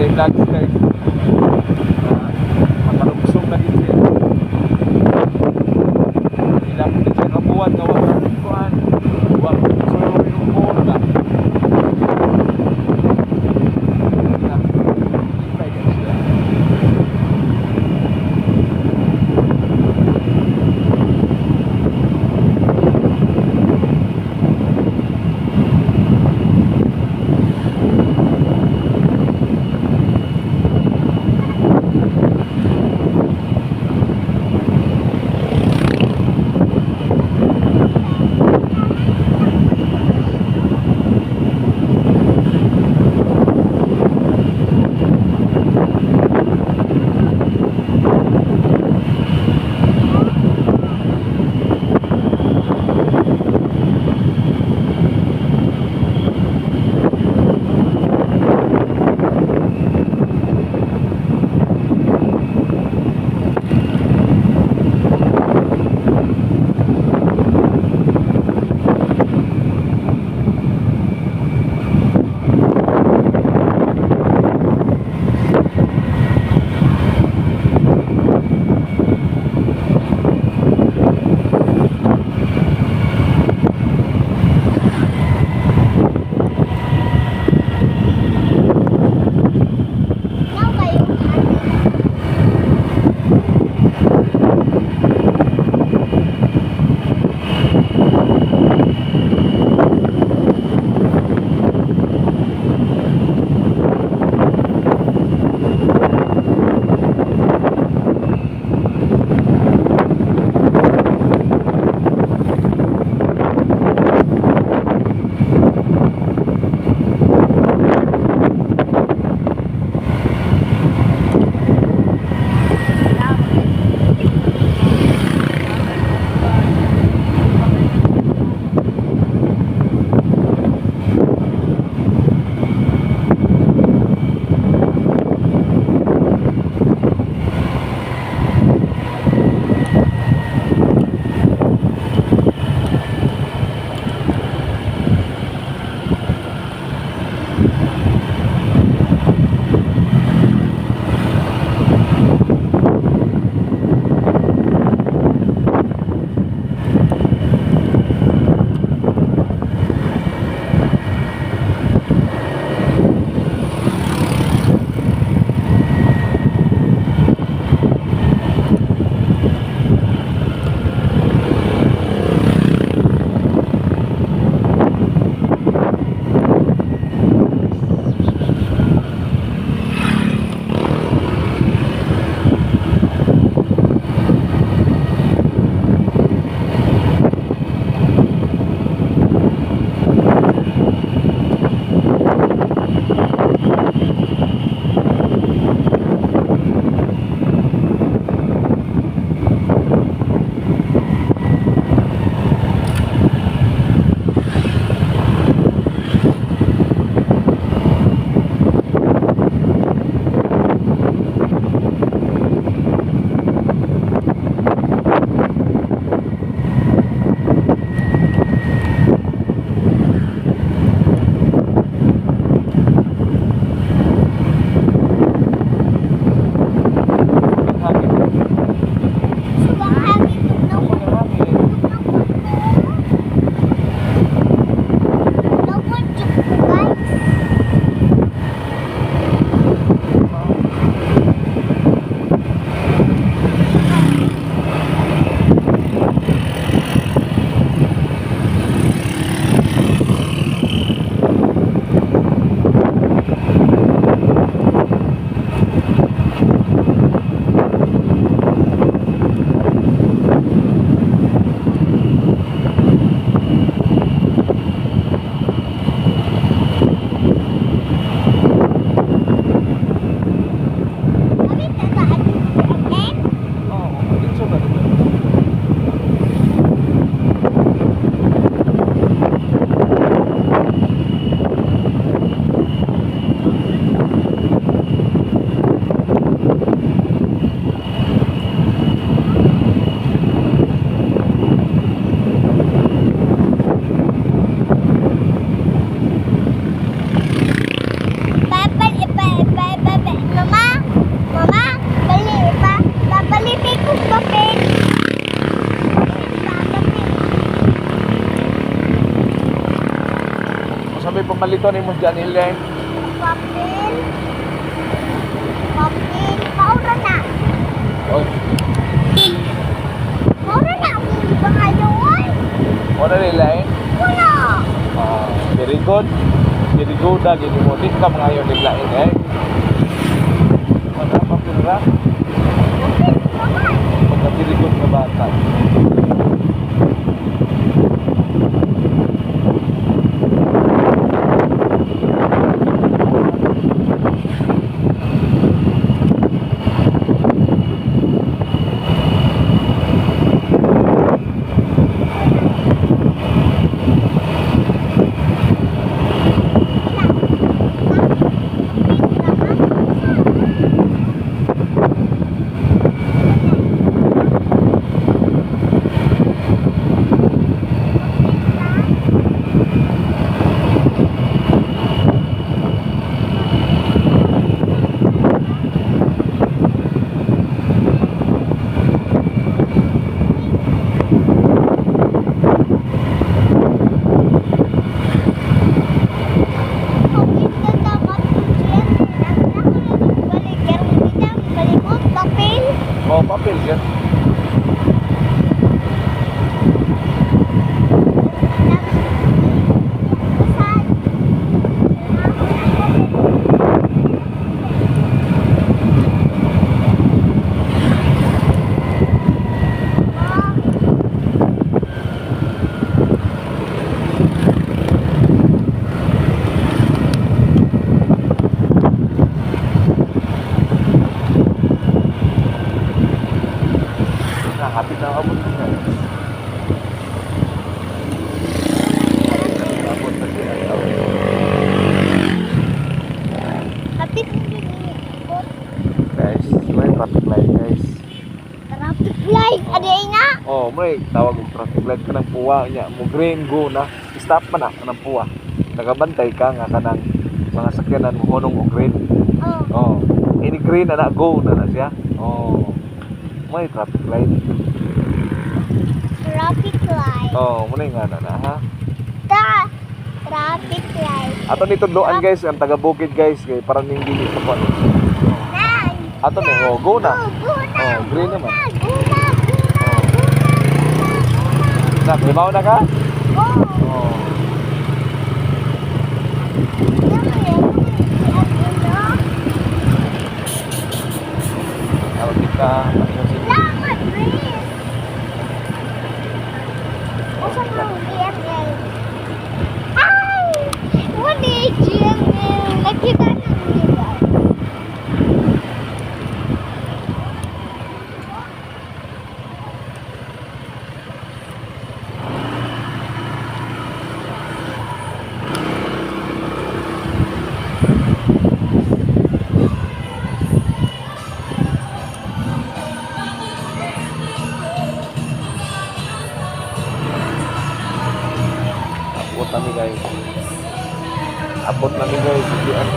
kay vlogs guys. Makalugsog na din siya. Ilang din siya kabuwan na wala rin kuhan. Wala so yung bola. may pamaliton mo dyan, Elaine? Papel. Papel. Maura na. Oy, Maura na. Hindi ba kayo, oy? ano na, Elaine? Wala. Very good. Very good, gini mo. Di ka mga yun, Elaine, eh. Ano pa pira? Papel. Naman. Pagka very good na bata. Oh, papel yan. Nakapit na ako dito, guys. Nakapit na siya. Kapit mo din ikot. Guys, may traffic light, guys. Traffic light. Aday na. Oh, may tawag ng traffic light ka ng puwa niya. Mo green go na. Stop pa na ng puwa. Nagabantay ka nga kanang mga sakyanan mo hunong o green. Oh. Oh, ini green na go na siya. Oh, may traffic light. Traffic light. Oh, muna nga na ha. Traffic light. Ato ni tudloan guys, ang taga Bukid guys, kay parang ning dili pa po. Nan. Ato ni oh, go na. Go na. Oh, green naman. Go na. Na, limaw na ka? Go. Oh. Kalau kita Salamat, Chris. Asa mo diyan eh? Ay! Wala diyan eh. Nakita na nila. Abot nami guys. Abot nami guys. Diyan.